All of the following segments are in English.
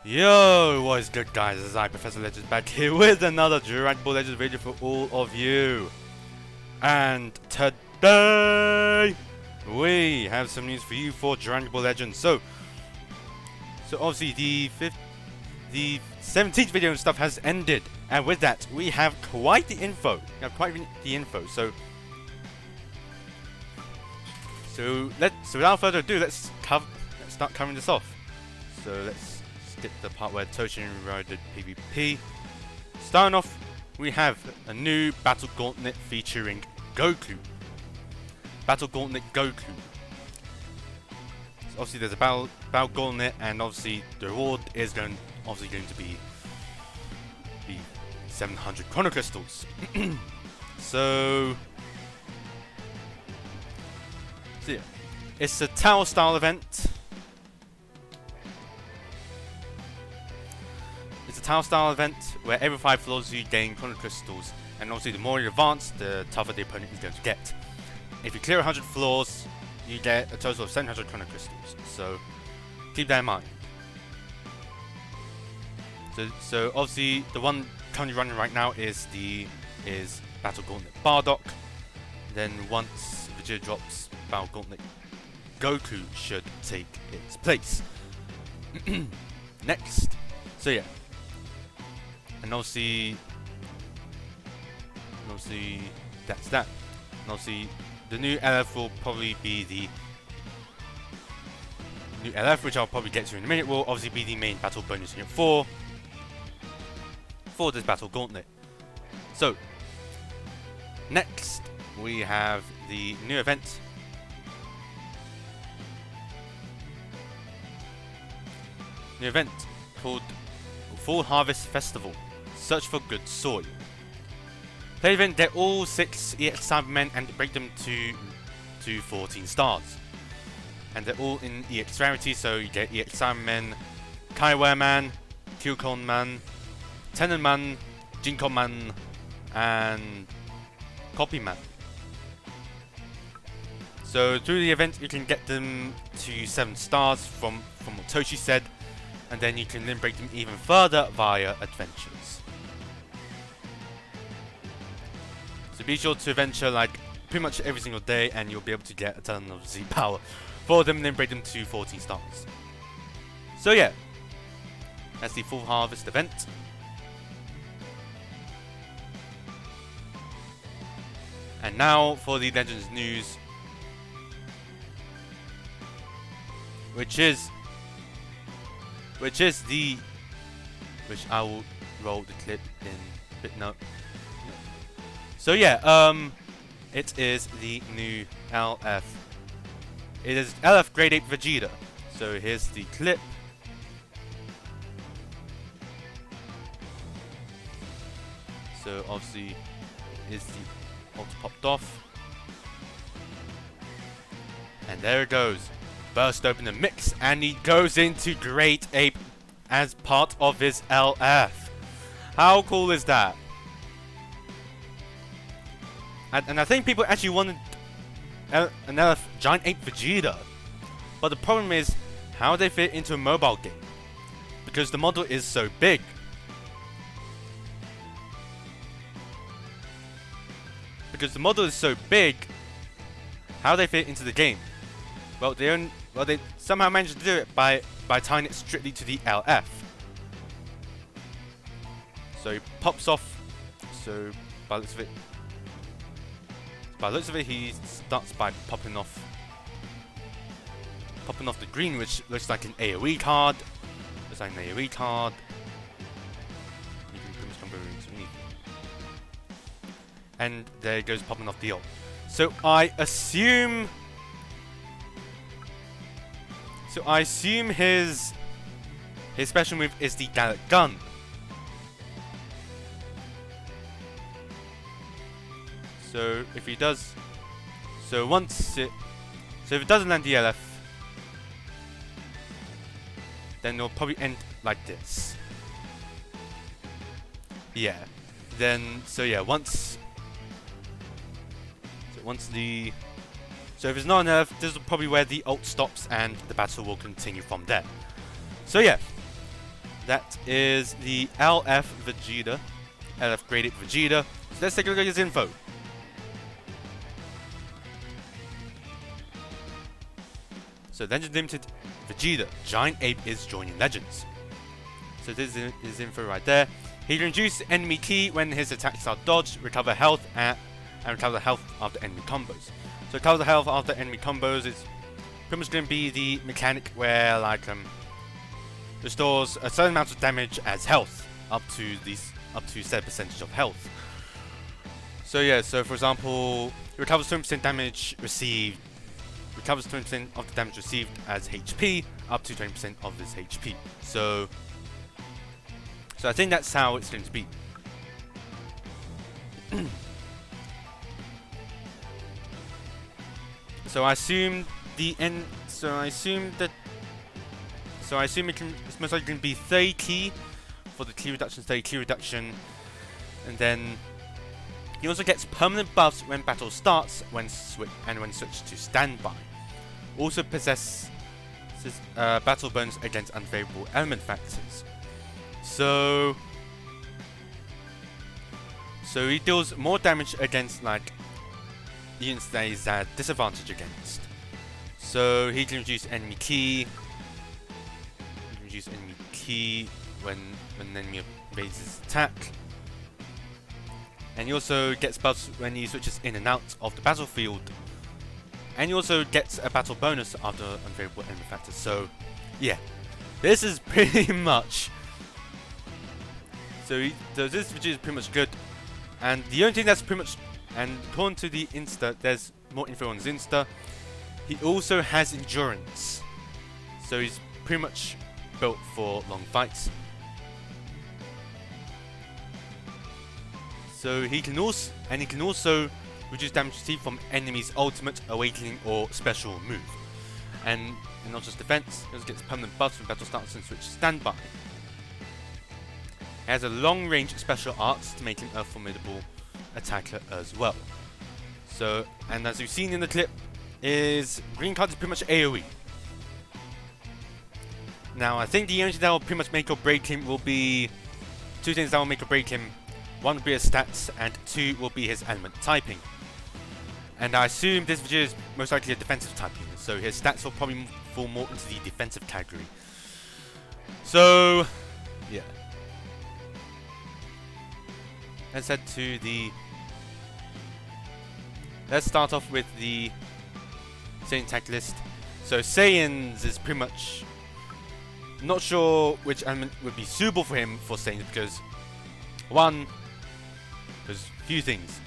Yo, what is good guys, it's I, Professor Legends, back here with another Dragon Ball Legends video for all of you. And today, we have some news for you for Dragon Ball Legends. So obviously the 17th video and stuff has ended. And with that, we have quite the info. So without further ado, let's start covering this off. So let's skip the part where Toshin Rider PvP. Starting off, we have a new Battle Gauntlet featuring Goku. Battle Gauntlet Goku. So obviously there's a battle Gauntlet, and obviously the reward is going to be the 700 Chrono Crystals. So yeah, it's a tower style event. It's a tower style event where every 5 floors you gain Chrono Crystals, and obviously the more you advance, the tougher the opponent is going to get. If you clear 100 floors, you get a total of 700 Chrono Crystals, so keep that in mind. So obviously the one currently running right now is Battle Gauntlet Bardock. Then once Vegeta drops Battle Gauntlet Goku should take its place. Next, so yeah. And obviously that's that. And obviously the new LF will probably be the new LF, which I'll probably get to in a minute, will obviously be the main battle bonus unit for this Battle Gauntlet. So next we have the new event. New event called Full Harvest Festival. Search for good soil. Play the event, get all 6 EX Saibamen and break them to 14 stars. And they're all in EX rarity, so you get EX Saibamen, Kaiwa Man, Kyukon Man, Tenon Man, Jinkon Man, and Copy Man. So through the event you can get them to 7 stars from what Toshi said, and then you can break them even further via adventures. So be sure to adventure like pretty much every single day, and you'll be able to get a ton of Z power for them and then break them to 14 stars. So yeah, that's the Full Harvest event. And now for the Legends news, which I will roll the clip in a bit now. So yeah, it is the new LF. It is LF Great Ape Vegeta. So here's the clip. So obviously, is the ult popped off, and there it goes. Burst open the mix, and he goes into Great Ape as part of his LF. How cool is that? And I think people actually wanted an LF Giant Ape Vegeta, but the problem is how they fit into a mobile game, because the model is so big. How they fit into the game? Well, they somehow managed to do it by tying it strictly to the LF. So he pops off. So by the looks of it, he starts by popping off the green, which looks like an AoE card. You can pretty much come over into anything. And there it goes, popping off the ult. So I assume his special move is the Gauntlet gun. So if he does, if it doesn't land the LF, then it'll probably end like this. Yeah. Then So if it's not enough, this is probably where the ult stops and the battle will continue from there. So yeah, That is the LF Vegeta, LF Great Ape Vegeta. So let's take a look at his info. So Legends Limited Vegeta, Giant Ape is joining Legends. So this is his info right there. He can reduce enemy ki when his attacks are dodged, recover health, and recover health after enemy combos. So recover the health after enemy combos is pretty much going to be the mechanic where like restores a certain amount of damage as health up to set percentage of health. So yeah, so for example, recovers 20% damage received. Recovers 20% of the damage received as HP up to 20% of this HP. So I think that's how it's going to be. So I assume the end. So I assume it's most likely going to be 30 ki for the ki reduction, 30 ki reduction, and then he also gets permanent buffs when battle starts when switched to standby. Also possesses battle bonus against unfavorable element factors. So he deals more damage against like units that he's at disadvantage against. So he can reduce enemy ki. He can reduce enemy ki when an enemy evades his attack. And he also gets buffs when he switches in and out of the battlefield. And he also gets a battle bonus after unfavorable enemy factors. So yeah, this is pretty much. So this video is pretty much good. And the only thing that's pretty much, and according to the Insta, there's more info on his Insta. He also has endurance. So he's pretty much built for long fights. So he can also reduce damage received from enemies' ultimate, awakening, or special move. And not just defense, he also gets permanent buffs when battle starts and switch to standby. He has a long range special arts to make him a formidable attacker as well. So, and as you've seen in the clip, his green card is pretty much AoE. Now I think the only thing that will pretty much make or break him will be two things that will make or break him. One will be his stats, and two will be his element typing. And I assume this video is most likely a defensive typing, so his stats will probably fall more into the defensive category. So, yeah. Let's head to the. Let's start off with the Saiyan tag list. So Saiyans is pretty much not sure which element would be suitable for him for Saiyans because there's a few things.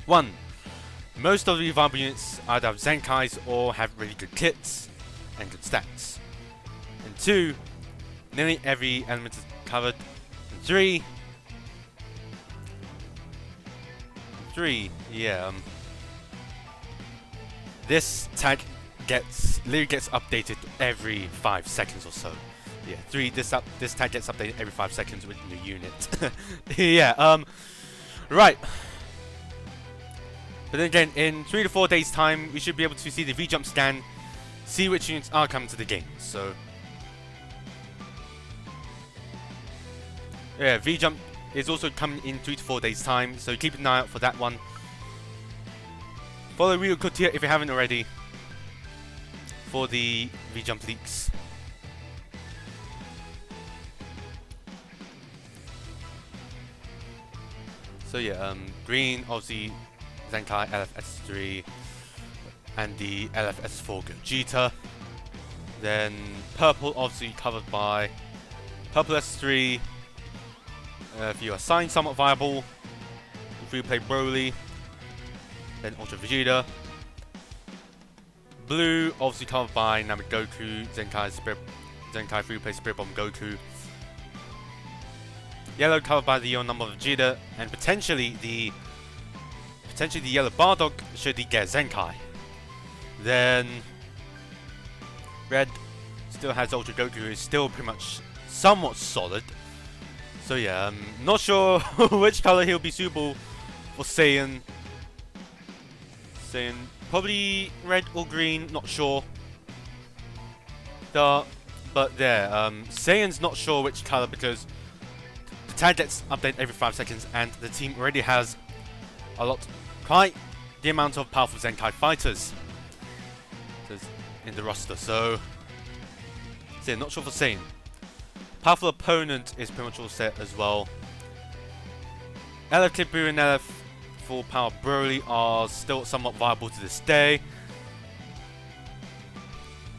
One, most of the viable units either have Zenkais or have really good kits and good stats. And two, nearly every element is covered. And three, yeah, this tag literally gets updated every 5 seconds or so. Yeah, this tag gets updated every 5 seconds with new unit. Yeah, right. But then again, in 3 to 4 days time, we should be able to see the V-Jump scan, see which units are coming to the game. So yeah, V-Jump is also coming in 3 to 4 days time, so keep an eye out for that one. Follow Real Kutia if you haven't already for the V-Jump leaks. So yeah, green obviously Zenkai LFS3 and the LFS4 Gogeta. Then purple obviously covered by purple S3. If you assign somewhat viable, if you play Broly, then Ultra Vegeta. Blue obviously covered by Namek Goku, Zenkai free play Spirit Bomb Goku. Yellow covered by the Yellow number of Vegeta, and potentially the Yellow Bardock should he get Zenkai. Then red still has Ultra Goku, who is still pretty much somewhat solid. So yeah, I'm not sure which color he'll be suitable for Saiyan. Probably red or green, not sure. The But yeah, Saiyan's not sure which color because the tag gets updated every 5 seconds, and the team already has quite the amount of powerful Zenkai fighters in the roster. So yeah, not sure for Saiyan. Powerful opponent is pretty much all set as well. LF Kid Buu and LF Full Power Broly are still somewhat viable to this day.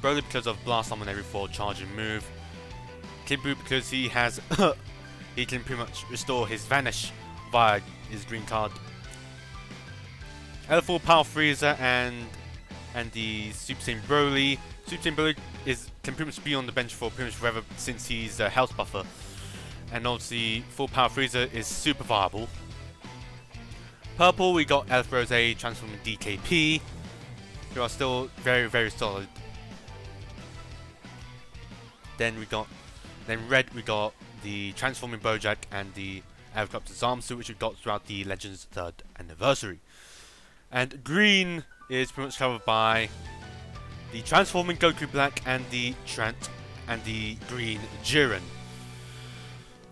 Broly because of Blast Summon every 4 charging move. Kid Buu because he has he can pretty much restore his Vanish via his green card. LF Full Power Frieza and the Super Saiyan Broly. Super Saiyan Broly can pretty much be on the bench for pretty much forever since he's a health buffer. And obviously Full Power Frieza is super viable. Purple, we got LF Rose transforming DKP, who are still very, very solid. Then red, we got the transforming Bojack and the Helicopter Zamsu, which we got throughout the Legends 3rd anniversary. And green is pretty much covered by the transforming Goku Black and the green Jiren.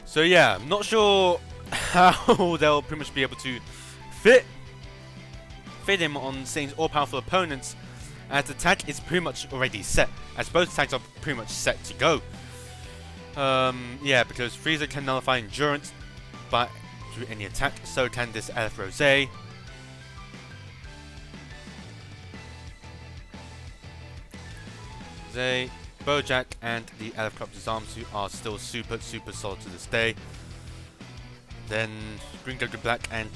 So yeah, I'm not sure how they'll pretty much be able to fit him on Saiyan's all-powerful opponents, as the tag is pretty much already set, as both tags are pretty much set to go. Yeah, because Frieza can nullify endurance through any attack, so can this LF Rose. Bojack and the LF Corpus Zamsu are still super solid to this day. Then Green Goku Black and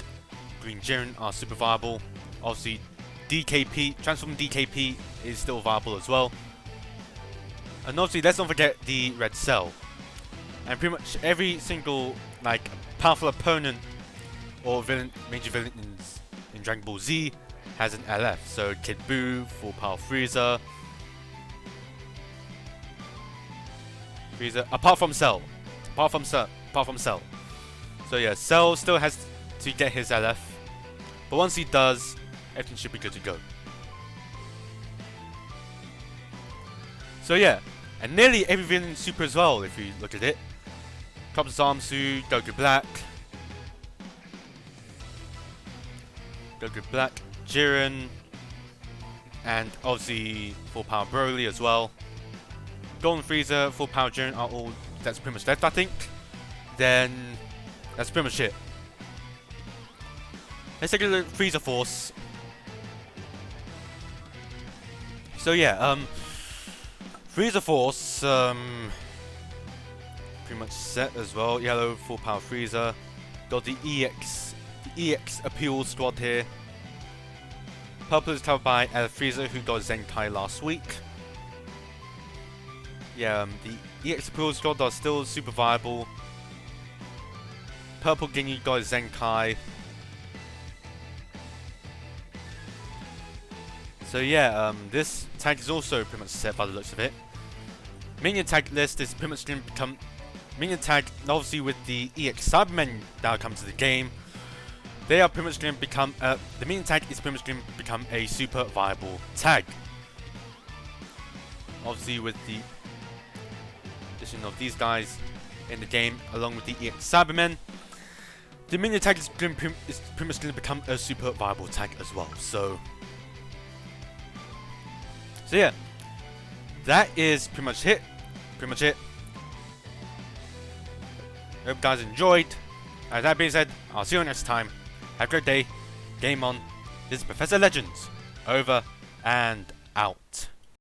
Green Jiren are super viable. Obviously DKP, transforming DKP is still viable as well. And obviously let's not forget the Red Cell. And pretty much every single powerful opponent or major villain in Dragon Ball Z has an LF. So Kid Buu, Full Power Frieza, apart from Cell. So yeah, Cell still has to get his LF, but once he does, everything should be good to go. So yeah, and nearly every villain in Super as well, if you look at it. Corpus Zamsu, Goku Black, Jiren, and obviously Full Power Broly as well. Golden Frieza, Full Power Jiren are all that's pretty much left, I think. Then that's pretty much it. Let's take a look at Frieza Force. So yeah, Frieza Force, pretty much set as well. Yellow, Full Power Frieza. Got the EX Appeal squad here. Purple is covered by LF Frieza, who got Zenkai last week. Yeah, the EX Appeal squad are still super viable. Purple Ginyu got Zenkai. So yeah, this tag is also pretty much set by the looks of it. Minion tag list is pretty much going to become Minion tag, obviously with the EX Saibamen that will come to the game. They are pretty much going to become the Minion tag is pretty much going to become a super viable tag. Obviously with the addition of these guys in the game, along with the EX Saibamen, the Minion tag is pretty much going to become a super viable tag as well. So yeah, that is pretty much it. Hope you guys enjoyed. That being said, I'll see you next time. Have a great day. Game on. This is Professor Legends. Over and out.